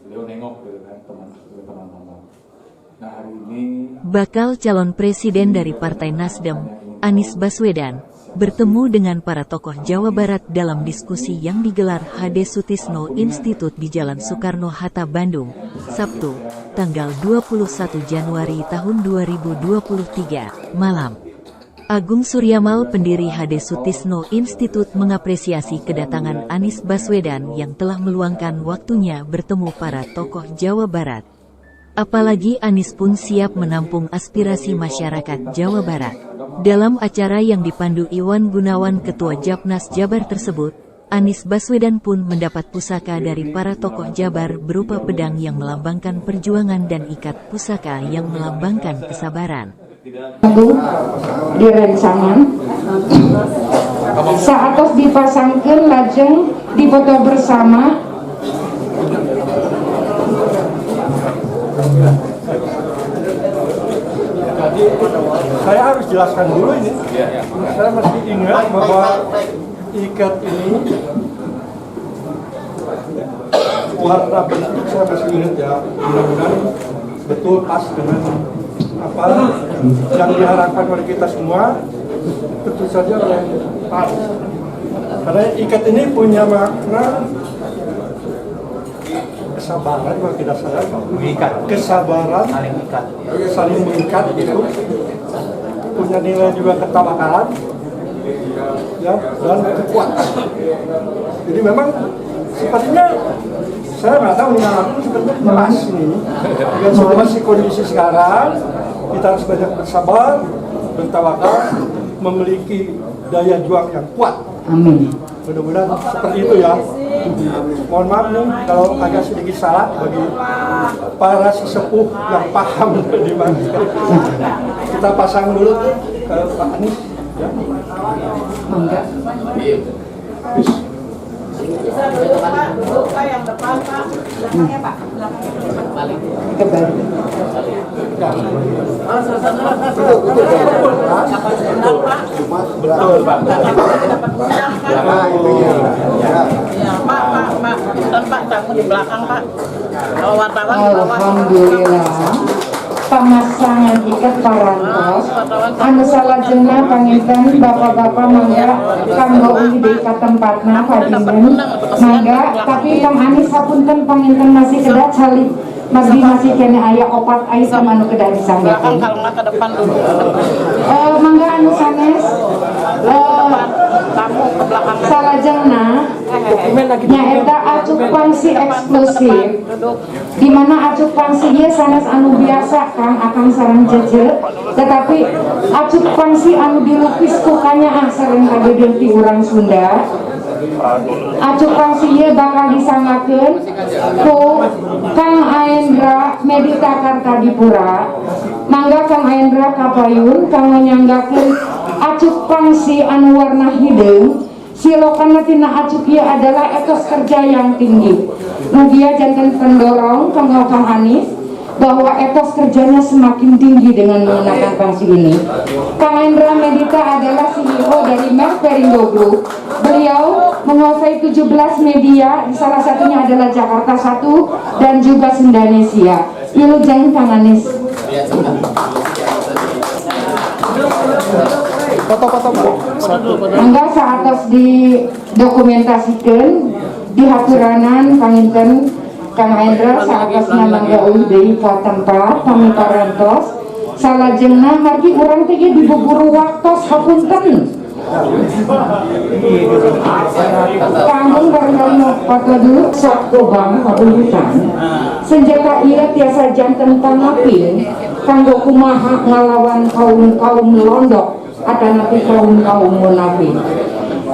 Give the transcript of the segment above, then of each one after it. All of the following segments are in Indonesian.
beliau nengok gitu kan teman-teman. Nah hari ini bakal calon presiden dari Partai Nasdem, Anies Baswedan, bertemu dengan para tokoh Jawa Barat dalam diskusi yang digelar HD Sutisno Institute di Jalan Soekarno-Hatta, Bandung, Sabtu, tanggal 21 Januari tahun 2023, malam. Agung Suryamal, pendiri HD Sutisno Institute, mengapresiasi kedatangan Anies Baswedan yang telah meluangkan waktunya bertemu para tokoh Jawa Barat. Apalagi Anies pun siap menampung aspirasi masyarakat Jawa Barat. Dalam acara yang dipandu Iwan Gunawan, Ketua Japnas Jabar tersebut, Anies Baswedan pun mendapat pusaka dari para tokoh Jabar berupa pedang yang melambangkan perjuangan dan ikat pusaka yang melambangkan kesabaran. Di rencangan saatos dipasangkan lajeng difoto bersama. Jadi saya harus jelaskan dulu ini. Saya masih ingat bahwa ikat ini warna bentuk saya masih ingat ya. Mudah-mudahan betul pas dengan apa yang diharapkan oleh kita semua. Tentu saja oleh pas. Karena ikat ini punya makna kesabaran, kalau tidak salah, kesabaran, saling mengikat itu punya nilai juga ketawakalan, ya, dan kekuatan. Jadi memang sepertinya saya nggak tahu ini aku sepertinya pas ini dengan situasi kondisi sekarang. Kita harus banyak bersabar, bertawakal, memiliki daya juang yang kuat. Amin. Mudah-mudahan seperti itu ya. Mohon maaf nih kalau agak sedikit salah bagi para sesepuh yang paham di mana. Kita pasang dulu ke Pak Anies. Ya. Mangga. Bisa dulu Pak, buka yang depan Pak, belakangnya Pak, balik. Kembali. Betul Pak. Ya Pak, dan Pak tamu di belakang Pak. Kalau wartawan di bawah. Alhamdulillah. Pemasangan ikat parantos anu salajengna panginten bapak-bapak mangga kanggo uli di ka tempatna padinen mangga, tapi Kang Anies sapunten panginten masih kedat salib masih kene aya opat item anu kedah disanggekeun. Kalau nggak ke depan dulu. Mangga anu sanes Tamu ke belakang. salajengna nyaeta acuk pangsi eksklusif, di mana acuk pangsi ieu sanes anu biasa Kang Akang sareng Cece, tetapi acuk pangsi anu dilukis ku kanyaah sareng kadedeun ti urang Sunda. Acuk pangsi ieu bakal disangakeun ku Kang Aendra Medita Kartadipura. Mangga Kang Aendra kapayun kanggo nyanggakeun acuk pangsi anu warna hideung. Silokanna tina acuk ieu adalah etos kerja yang tinggi. Mugia janten pendorong kanggo Kang Anies bahwa etos kerjanya semakin tinggi dengan menggunakan pangsi ini. Kang Aendra Medita adalah CEO dari Merck Perindo Group. Beliau menguasai 17 media, salah satunya adalah Jakarta 1 dan juga Sundanesia. Wilujeng Kang Anies. Foto-foto Pak. Mangga saatos didokumentasikan di haturanan panginten Kang Aendra saatosna mangga ulah deui ka tempat kami parantos salajengna margi urang teh dibuburu waktos hapunten. Kanggung barangkali foto dulu sok gobang kabulutan. Senjata ieu tiasa janten pangapin kanggo kumaha ngalawan kaum londok atanapi kaum munafik.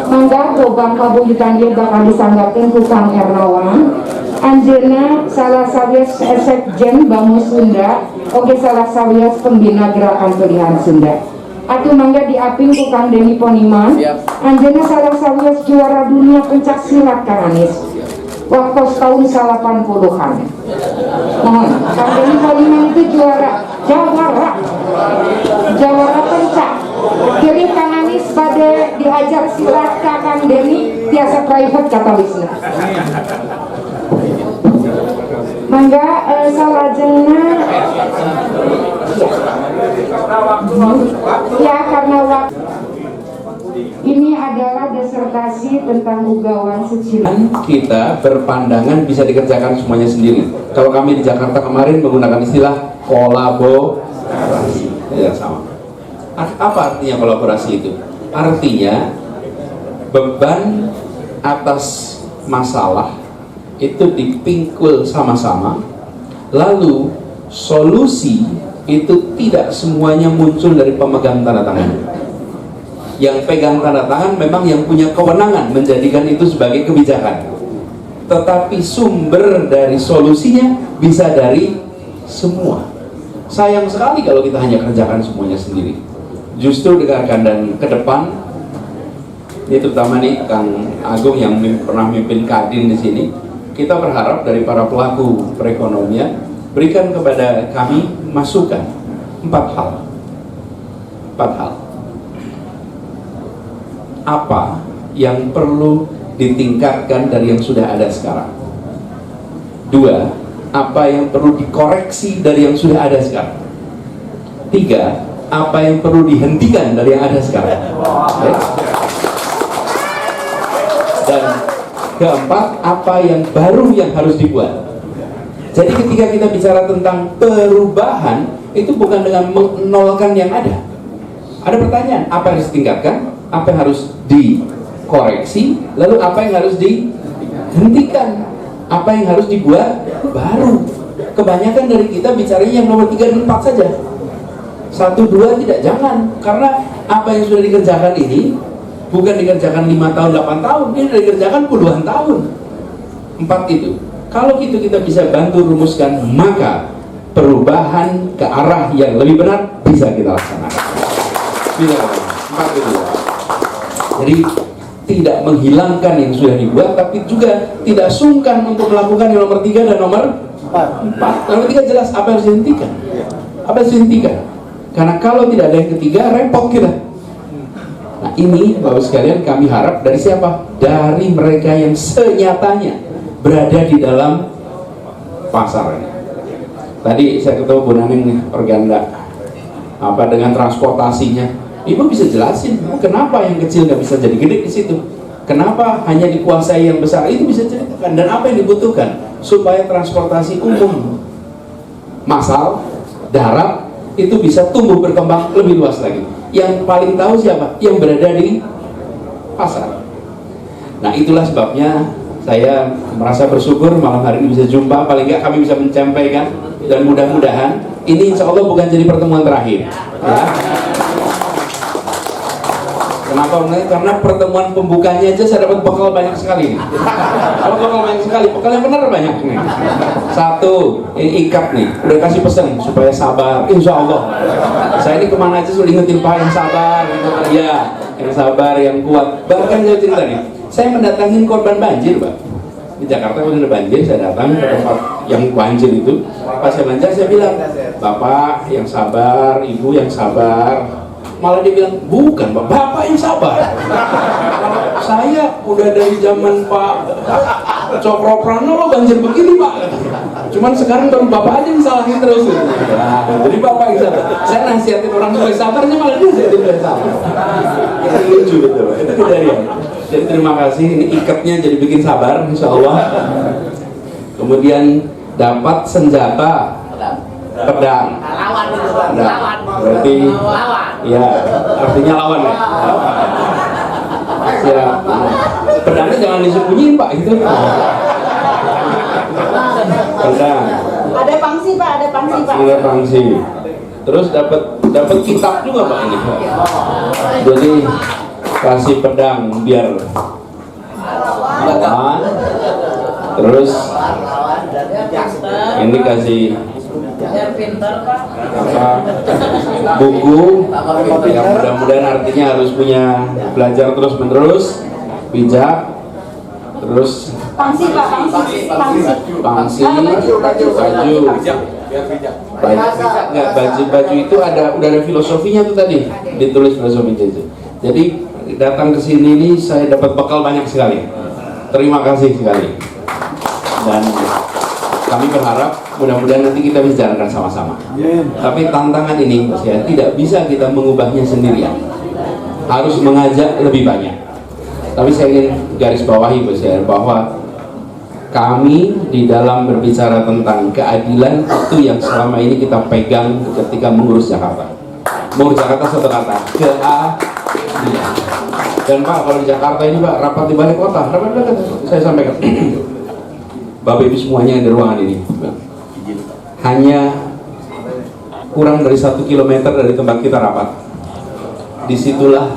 Mangga gobang kabulutan ieu bakal disanggakeun ku Kang Ernawan. Anjeunna salah sawias sekjen Bangu Sunda, oge salah sawias pembina Gerakan Pilihan Sunda. Atuh mangga diaping ku Kang Denny Poniman. Anjeunna salah sawias juara dunia pencak silat Kang Anies. Waktu tahun 80-an. Mohon, Kang Denny Poniman itu jawara pencak. Jadi Kang Anies pada diajar silat ka Kang Denny tiasa private kata wisna. Mangga salajengna ya karena waktu ini adalah disertasi tentang ugawan secilin. Kita berpandangan bisa dikerjakan semuanya sendiri. Kalau kami di Jakarta kemarin menggunakan istilah kolaborasi, ya sama. Apa artinya kolaborasi itu? Artinya beban atas masalah itu dipikul sama-sama, lalu solusi itu tidak semuanya muncul dari pemegang tanda tangan. Yang pegang tanda tangan memang yang punya kewenangan menjadikan itu sebagai kebijakan, tetapi sumber dari solusinya bisa dari semua. Sayang sekali kalau kita hanya kerjakan semuanya sendiri. Justru dengarkan, dan ke depan ini terutama nih Kang Agung yang pernah mimpin Kadin di sini, kita berharap dari para pelaku perekonomian berikan kepada kami masukan 4 hal. Apa yang perlu ditingkatkan dari yang sudah ada sekarang? 2, apa yang perlu dikoreksi dari yang sudah ada sekarang? 3, apa yang perlu dihentikan dari yang ada sekarang? Dan keempat, apa yang baru yang harus dibuat? Jadi ketika kita bicara tentang perubahan, itu bukan dengan menolkan yang ada. Ada pertanyaan, apa yang harus ditingkatkan? Apa yang harus dikoreksi, lalu apa yang harus dihentikan, apa yang harus dibuat baru. Kebanyakan dari kita bicaranya yang nomor 3 dan 4 saja, 1, 2 tidak, jangan. Karena apa yang sudah dikerjakan ini bukan dikerjakan 5 tahun, 8 tahun, ini sudah dikerjakan puluhan tahun. 4 itu, kalau itu kita bisa bantu rumuskan, maka perubahan ke arah yang lebih benar bisa kita laksanakan. 4 itu. Jadi tidak menghilangkan yang sudah dibuat, tapi juga tidak sungkan untuk melakukan yang nomor 3 dan nomor 4. Nomor 3 jelas apa yang harus dihentikan. Apa yang harus dihentikan? Karena kalau tidak ada yang ketiga, repot kita. Nah ini Bapak sekalian, kami harap dari siapa? Dari mereka yang senyatanya berada di dalam pasar ini. Tadi saya ketemu Bu Naning nih, Organda, apa dengan transportasinya. Ibu bisa jelasin kenapa yang kecil nggak bisa jadi gede di situ? Kenapa hanya dikuasai yang besar? Itu bisa ceritakan, dan apa yang dibutuhkan supaya transportasi umum, massal, darat itu bisa tumbuh berkembang lebih luas lagi. Yang paling tahu siapa? Yang berada di pasar. Nah itulah sebabnya saya merasa bersyukur malam hari ini bisa jumpa. Paling nggak kami bisa menyampaikan, dan mudah-mudahan ini insya Allah bukan jadi pertemuan terakhir. Ya. Kenapa? Karena pertemuan pembukanya aja saya dapat bekal banyak sekali nih. Bekal banyak sekali, bekal yang benar banyak nih. 1, ini ikat nih, udah kasih pesan supaya sabar, insya Allah. Saya ini kemana aja sudah ingetin Pak yang sabar, ya, yang sabar, yang kuat. Bahkan saya cerita nih, saya mendatangin korban banjir, Pak. Di Jakarta kalau ada banjir, saya datang ke tempat yang banjir itu. Pas saya banjir, saya bilang, Bapak yang sabar, Ibu yang sabar. Malah dia bilang, bukan Pak, Bapak yang sabar. Saya udah dari zaman Pak Cokro Pranowo banjir begini Pak. Cuman sekarang baru Bapak aja yang salahin terus. Nah, jadi Bapak yang sabar. Saya nasihatin orang supaya sabarnya malah dia supaya sabar. Itu lucu betul, itu kejadian. Jadi terima kasih, ini ikatnya jadi bikin sabar insya Allah. Kemudian dapat senjata pedang. Lawan. Berarti ya artinya lawan ya. Ya, pedangnya jangan disembunyiin Pak itu. Pedang. Ada pangsi Pak, ada pangsi Pak. Ada pangsi. Terus dapat kitab juga Pak ini. Jadi kasih pedang biar lawan. Terus ini kasih buku yang mudah-mudahan artinya harus punya belajar terus menerus, bijak. Terus Pangsi Pak, pangsi. Baju itu udah ada filosofinya tuh tadi, ditulis filosofinya itu. Jadi datang ke sini ini saya dapat bekal banyak sekali. Terima kasih sekali. Dan Kami berharap mudah-mudahan nanti kita bisa jalankan sama-sama. Tapi tantangan ini Mas ya, tidak bisa kita mengubahnya sendirian. Harus mengajak lebih banyak. Tapi saya ingin garis bawahi Mas ya, bahwa kami di dalam berbicara tentang keadilan itu yang selama ini kita pegang ketika mengurus Jakarta. Mengurus Jakarta satu kata, keadilan. Dan Pak, kalau di Jakarta ini Pak, rapat di balai kota, rapat di balai kota, saya sampaikan Bapak Ibu semuanya yang di ruangan ini, hanya kurang dari 1 kilometer dari tempat kita rapat. Disitulah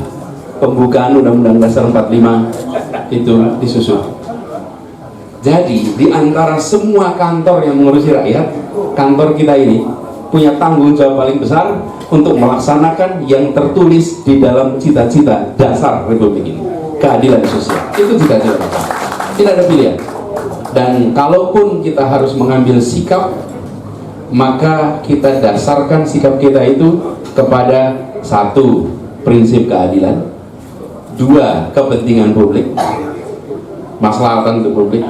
pembukaan Undang-Undang Dasar 45 itu disusun. Jadi di antara semua kantor yang mengurusi rakyat, kantor kita ini punya tanggung jawab paling besar untuk melaksanakan yang tertulis di dalam cita-cita dasar Republik ini, keadilan sosial. Itu cita-cita kita. Tidak ada pilihan. Dan kalaupun kita harus mengambil sikap, maka kita dasarkan sikap kita itu kepada 1, prinsip keadilan, 2, kepentingan publik, maslahatan untuk publik,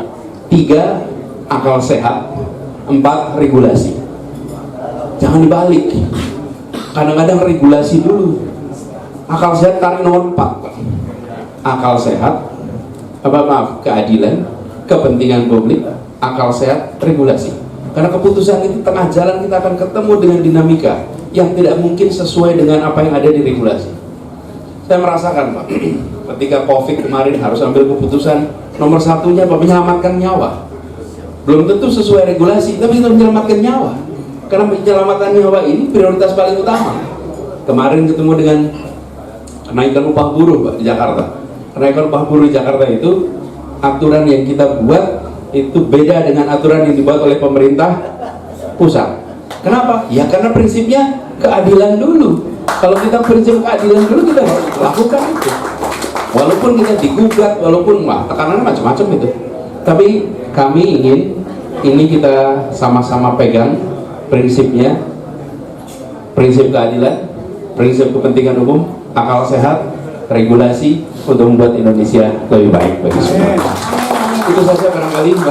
3, akal sehat, 4, regulasi. Jangan dibalik. Kadang-kadang regulasi dulu, akal sehat tarik nomor 4. Akal sehat, keadilan, kepentingan publik, akal sehat, regulasi. Karena keputusan itu tengah jalan kita akan ketemu dengan dinamika yang tidak mungkin sesuai dengan apa yang ada di regulasi. Saya merasakan Pak, ketika COVID kemarin harus ambil keputusan nomor 1-nya Pak, menyelamatkan nyawa. Belum tentu sesuai regulasi, tapi itu menyelamatkan nyawa. Karena penyelamatan nyawa ini prioritas paling utama. Kemarin ketemu dengan kenaikan upah buruh Pak di Jakarta. Kenaikan upah buruh di Jakarta itu aturan yang kita buat itu beda dengan aturan yang dibuat oleh pemerintah pusat. Kenapa? Ya karena prinsipnya keadilan dulu. Kalau kita prinsip keadilan dulu, kita harus lakukan itu. Walaupun kita digugat, walaupun tekanannya macam-macam itu. Tapi kami ingin ini kita sama-sama pegang prinsipnya, prinsip keadilan, prinsip kepentingan umum, akal sehat, regulasi untuk membuat Indonesia lebih baik bagi semua. Itu saja barangkali Mbak.